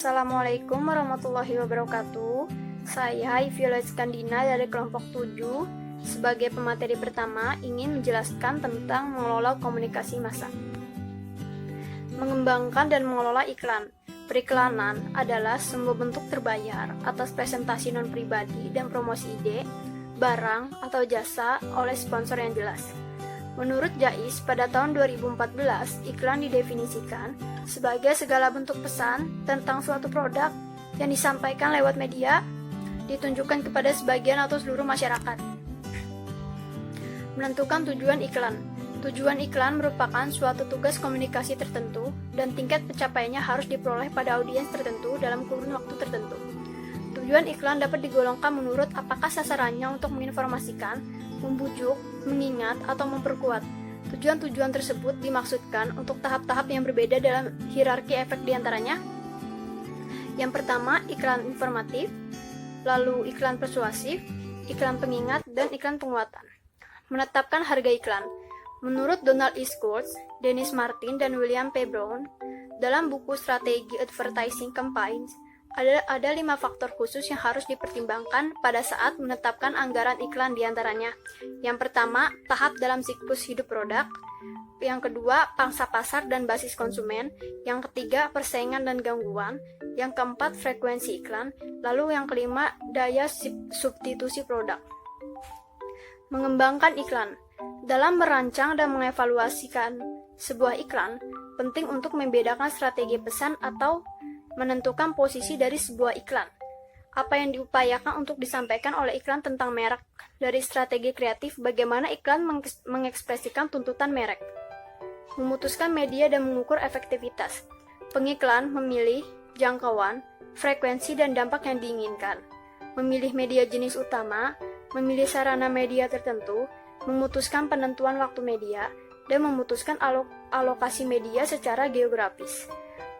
Assalamualaikum warahmatullahi wabarakatuh. Saya Violet Skandina dari kelompok 7. Sebagai pemateri pertama, ingin menjelaskan tentang mengelola komunikasi massa. Mengembangkan dan mengelola iklan. Periklanan adalah sebuah bentuk terbayar atas presentasi non-pribadi dan promosi ide, barang, atau jasa oleh sponsor yang jelas. Menurut Jais, pada tahun 2014, iklan didefinisikan sebagai segala bentuk pesan tentang suatu produk yang disampaikan lewat media, ditunjukkan kepada sebagian atau seluruh masyarakat. Menentukan tujuan iklan. Tujuan iklan merupakan suatu tugas komunikasi tertentu dan tingkat pencapaiannya harus diperoleh pada audiens tertentu dalam kurun waktu tertentu. Tujuan iklan dapat digolongkan menurut apakah sasarannya untuk menginformasikan, membujuk, mengingat, atau memperkuat. Tujuan-tujuan tersebut dimaksudkan untuk tahap-tahap yang berbeda dalam hierarki efek diantaranya. Yang pertama, iklan informatif, lalu iklan persuasif, iklan pengingat, dan iklan penguatan. Menetapkan harga iklan. Menurut Donald E. Schultz, Dennis Martin, dan William P. Brown, dalam buku Strategi Advertising Campaigns, ada 5 faktor khusus yang harus dipertimbangkan pada saat menetapkan anggaran iklan diantaranya. Yang pertama, tahap dalam siklus hidup produk. Yang kedua, pangsa pasar dan basis konsumen. Yang ketiga, persaingan dan gangguan. Yang keempat, frekuensi iklan. Lalu yang kelima, daya substitusi produk. Mengembangkan iklan. Dalam merancang dan mengevaluasikan sebuah iklan, penting untuk membedakan strategi pesan atau menentukan posisi dari sebuah iklan. Apa yang diupayakan untuk disampaikan oleh iklan tentang merek. Dari strategi kreatif, bagaimana iklan mengekspresikan tuntutan merek. Memutuskan media dan mengukur efektivitas. Pengiklan memilih jangkauan, frekuensi, dan dampak yang diinginkan. Memilih media jenis utama, memilih sarana media tertentu, memutuskan penentuan waktu media, dan memutuskan alokasi media secara geografis.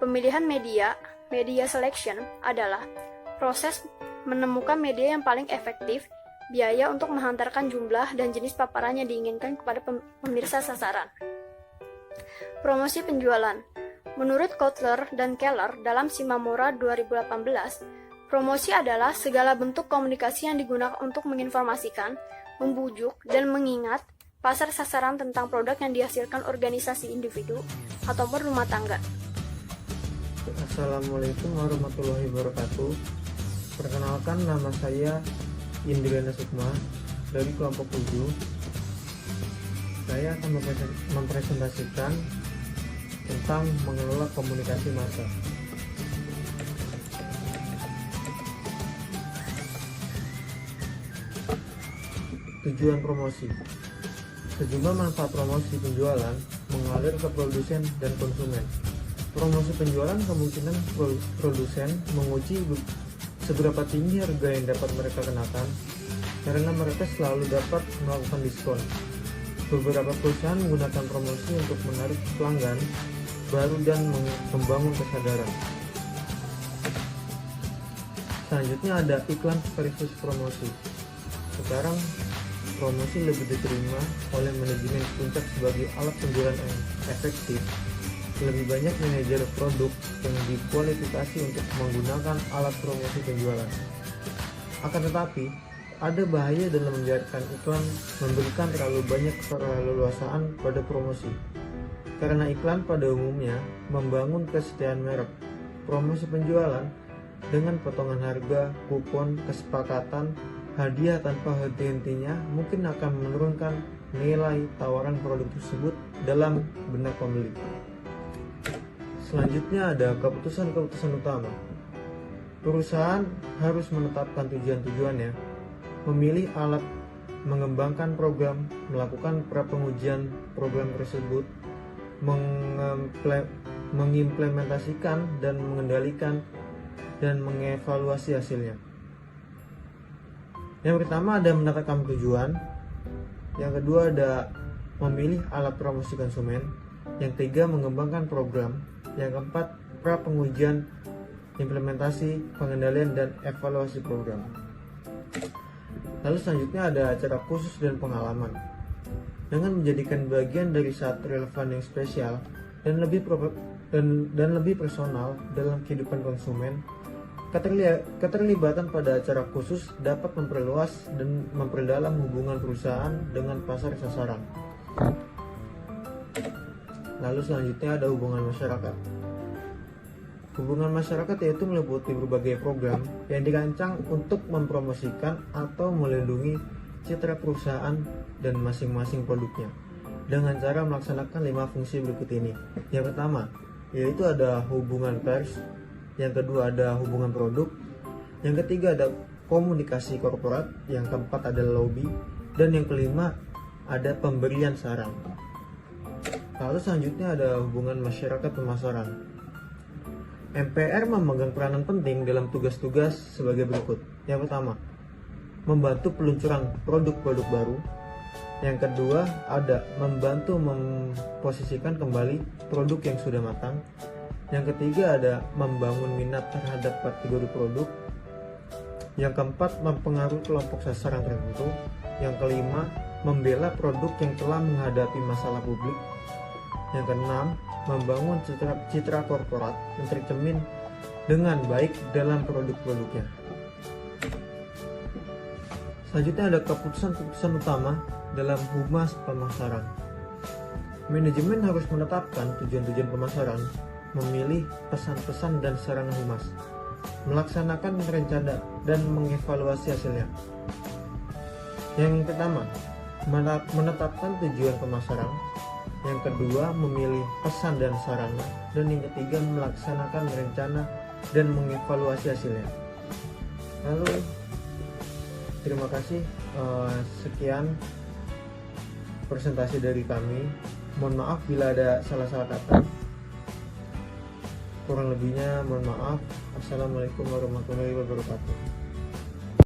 Pemilihan media selection adalah proses menemukan media yang paling efektif, biaya untuk menghantarkan jumlah dan jenis paparan yang diinginkan kepada pemirsa sasaran. Promosi penjualan. Menurut Kotler dan Keller dalam Shimamura 2018, promosi adalah segala bentuk komunikasi yang digunakan untuk menginformasikan, membujuk, dan mengingat pasar sasaran tentang produk yang dihasilkan organisasi individu ataupun rumah tangga. Assalamualaikum warahmatullahi wabarakatuh. Perkenalkan, nama saya Indriana Sukma dari kelompok 7. Saya akan mempresentasikan tentang mengelola komunikasi massa. Tujuan promosi. Sejumlah manfaat promosi penjualan mengalir ke produsen dan konsumen. Promosi penjualan kemungkinan produsen menguji seberapa tinggi harga yang dapat mereka kenakan karena mereka selalu dapat melakukan diskon. Beberapa perusahaan menggunakan promosi untuk menarik pelanggan baru dan membangun kesadaran. Selanjutnya ada iklan versus promosi. Sekarang promosi lebih diterima oleh manajemen puncak sebagai alat penjualan yang efektif. Lebih banyak manajer produk yang dikualifikasi untuk menggunakan alat promosi penjualan. Akan tetapi, ada bahaya dalam membiarkan iklan memberikan terlalu banyak keleluasaan pada promosi. Karena iklan pada umumnya membangun kesetiaan merek. Promosi penjualan dengan potongan harga, kupon, kesepakatan, hadiah tanpa henti-hentinya mungkin akan menurunkan nilai tawaran produk tersebut dalam benak pembeli. Selanjutnya ada keputusan-keputusan utama. Perusahaan harus menetapkan tujuan-tujuannya, memilih alat, mengembangkan program, melakukan pra-pengujian program tersebut, mengimplementasikan dan mengendalikan dan mengevaluasi hasilnya. Yang pertama ada menetapkan tujuan, yang kedua ada memilih alat promosi konsumen, yang ketiga mengembangkan program, yang keempat pra-pengujian, implementasi, pengendalian, dan evaluasi program. Lalu selanjutnya ada acara khusus dan pengalaman. Dengan menjadikan bagian dari saat relevan yang spesial dan lebih dan lebih personal dalam kehidupan konsumen. Keterlibatan pada acara khusus dapat memperluas dan memperdalam hubungan perusahaan dengan pasar sasaran. Lalu selanjutnya ada hubungan masyarakat. Hubungan masyarakat yaitu meliputi berbagai program yang dirancang untuk mempromosikan atau melindungi citra perusahaan dan masing-masing produknya dengan cara melaksanakan 5 fungsi berikut ini. Yang pertama, yaitu ada hubungan pers. Yang kedua ada hubungan produk. Yang ketiga ada komunikasi korporat. Yang keempat adalah lobby. Dan yang kelima ada pemberian saran. Lalu selanjutnya ada hubungan masyarakat pemasaran. MPR memegang peranan penting dalam tugas-tugas sebagai berikut. Yang pertama, membantu peluncuran produk-produk baru. Yang kedua ada membantu memposisikan kembali produk yang sudah matang. Yang ketiga ada membangun minat terhadap kategori produk. Yang keempat mempengaruhi kelompok sasaran tertentu. Yang kelima membela produk yang telah menghadapi masalah publik. Yang keenam membangun citra korporat yang tercermin dengan baik dalam produk-produknya. Selanjutnya ada keputusan utama dalam humas pemasaran. Manajemen harus menetapkan tujuan-tujuan pemasaran, memilih pesan-pesan dan sarana humas, melaksanakan rencana dan mengevaluasi hasilnya. Yang pertama, menetapkan tujuan pemasaran. Yang kedua, memilih pesan dan sarana. Dan yang ketiga, melaksanakan rencana dan mengevaluasi hasilnya. Lalu, terima kasih. Sekian presentasi dari kami. Mohon maaf bila ada salah-salah kata. Kurang lebihnya mohon maaf. Assalamualaikum warahmatullahi wabarakatuh.